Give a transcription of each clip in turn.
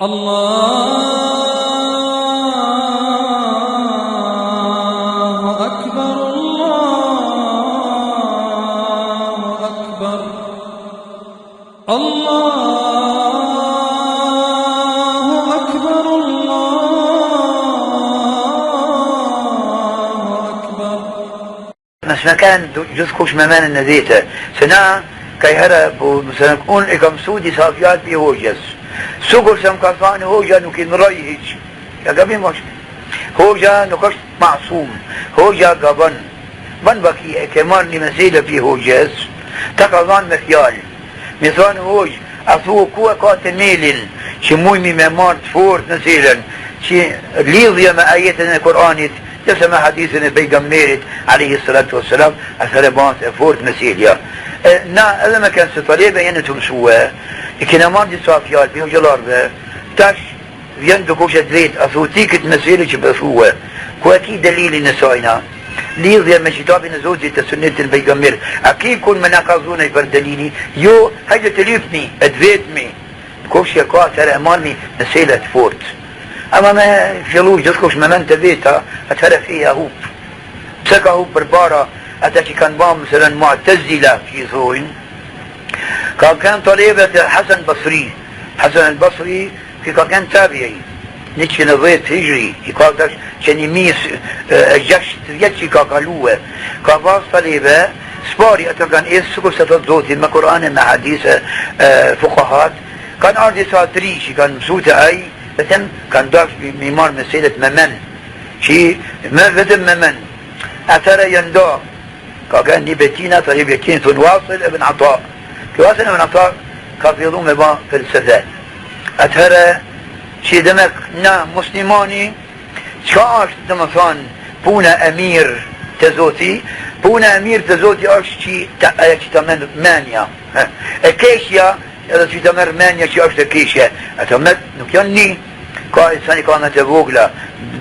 الله أكبر الله أكبر الله أكبر الله أكبر. مش مكان جزكوش ممان النذيته سنا كي هرب مثلا كون إكم سودي صافيات بيهوجس سوقر سم كفان هوجا نكين رأيهج يا قبل مش هوجا نكش معصوم هوجا قبن من بكي كمارني مسيلة في هوجس تقضان مخيال مثلا هوج أثو كوا قاتنيل شموي ممارت فورت نسيلا شي ليضيا ما آياتنا القرآن تسمى حديثنا بيغميرت عليه الصلاة والسلام أثر بانت فورت مسيليا نا هذا ما كان ستطليبا ينتم سوا كنا ماردي صافيات بيهم جلار تاش يندو كوشة دريت أثوتيك مسيلة شبثوا كواكي دليل نسائنا ليضيا مشيطابي نزوزي تسنة البيغمير أكيد كون مناقضون يفر دليلي يو هجا تليفني ادفيتمي كوشة كواتر أمامي مسيلة فورت اما ما فيلوش جسكوش ممن بيتها اتفرق فيها هوب بسكا هوب بربارة اتاكي كان بام مثلا معتزلة في ذوين كان طليبة حسن بصري حسن البصري كان تابعي نيتش نضيت هجري يقال داش كان يميس جاش تريتشي كاكالوه كافاز طليبة سباري اتاكان ايس سكو ستضوتي ما قرآن مع حديث فقهات كان ارضي ساتريشي كان مسوطة اي بتم كان داش بميمار مسيلة ممن شي ما بتم ممن أثر يندو كان نبتينا طيب يكين ثن واصل ابن عطاء واصل ابن عطاء كان في ضم با فلسفات أثر شي دمك نا مسلماني شاش دمثان بونا أمير تزوتي بونا أمير تزوتي أش شي تمن مانيا كيشيا هذا شي تمر مانيا شي أش كيشيا أتمت نكياني كإنساني كانت بوغلا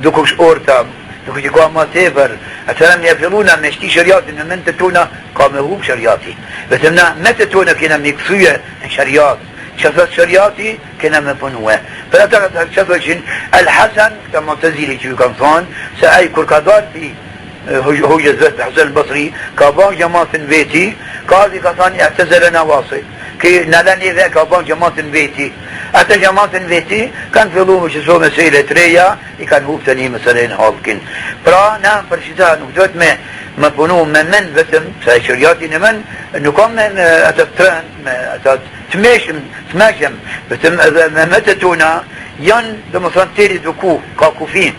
دوكوش أورتا دوكوش قام تيفر أتلم يفعلون مشتي شريات إن من تتونا قام هو شرياتي بتمنا متى تونا كنا مكسوية شريات شفت شرياتي كنا مفنوة فلا تقدر شفتشين الحسن كما تزيلي شو كان صان سأي كركادات في هو جزت حسن البصري كابان جماعة بيتي قاضي كان اعتزل نواصي كي نالني ذا كابان جماعة بيتي أتى جماعة بيتي كان في ضوء مش سو مسيلة ريا كان هو ثاني مثلا هالكن برا نعم فرشتها نقدر ما بنو من بسم سايشرياتي نمن إنه كم أتترن أتتماشم بسم ما تتونا ين دمصان تيري دكو كاكوفين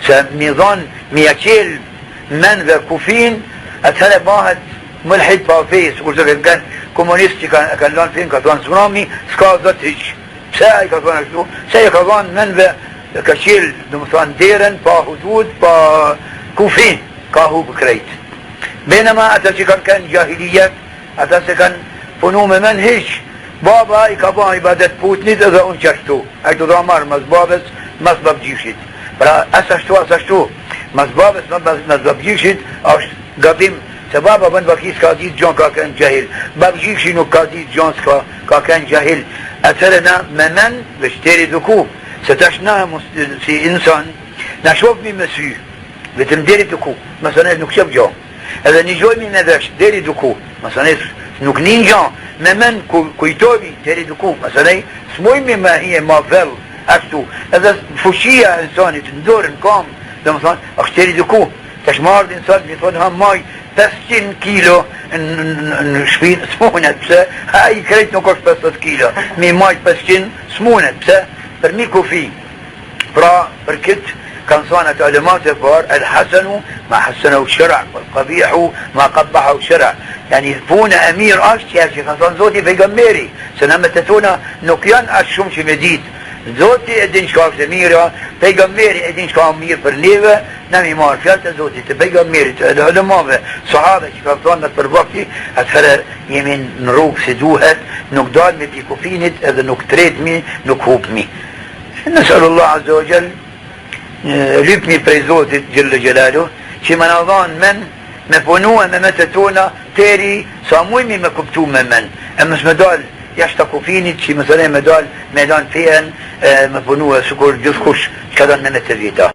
سميزان مياكيل من ذا كوفين أتهلا باهد ملحد بافيس وقلت كان كومونيستي كان لون فين كان سونامي سكازتش ساي كان شو ساي كان من ذا كشيل دمصان ديرن با حدود با كوفين كاهو بكريت بينما أتى كان جاهلية أتى كان فنوم منهج بابا يكابا عبادة بوتنيت إذا أنششتو أيتو دامار مزبابس مزباب جيشت برا أسشتو مزبابس مزباب جيشت أش قبيم سبابا بن بكيس كاديد جون كان جاهل باب جيشينو كاديد جونس كان جاهل أثرنا ممن بشتري ذكو ستشنا في إنسان نشوف من مسيح بتم ديري دكو مثلا نكشف جون هذا نجوي من هذاش ديري دكو مثلا نكنين جون ممن كويتوبي ديري دكو مثلا سموي مما هي مافل أكتو هذا فشية إنساني تندور نقام ده مثلا أشتري دكو تشمار إنسان بيطونها ماي 50 كيلو نشفين سمونة بس هاي كريت نقص 50 كيلو مي ماي 50 سمونة بس برميكو فيه برا بركت كان صانت علماء فار الحسن ما حسنه الشرع والقبيح ما قبحه الشرع يعني فونا امير اشتي يا شيخ كان زوتي في جميري سنما تتونا نقيان اشمش مديد زوتي ادين شكاف زميرة في جميري ادين شكاف امير برليفة نمي مار فيالتا زوتي في جميري العلماء صحابة شكاف صانت بالوقت هتفرق يمين نروق سدوها نقدال مبيكو فينت اذا نكتريد مي نكوب مي نسأل الله عز وجل لبني بريزوت جل جلاله شي منظان من مفنوه ممتتونا تيري ساموي مي مكبتو من اما اسمدال jashtë kufinit që mësëre me dal me lanë fejen me punu e sikur gjithkush që ka danë me të vita.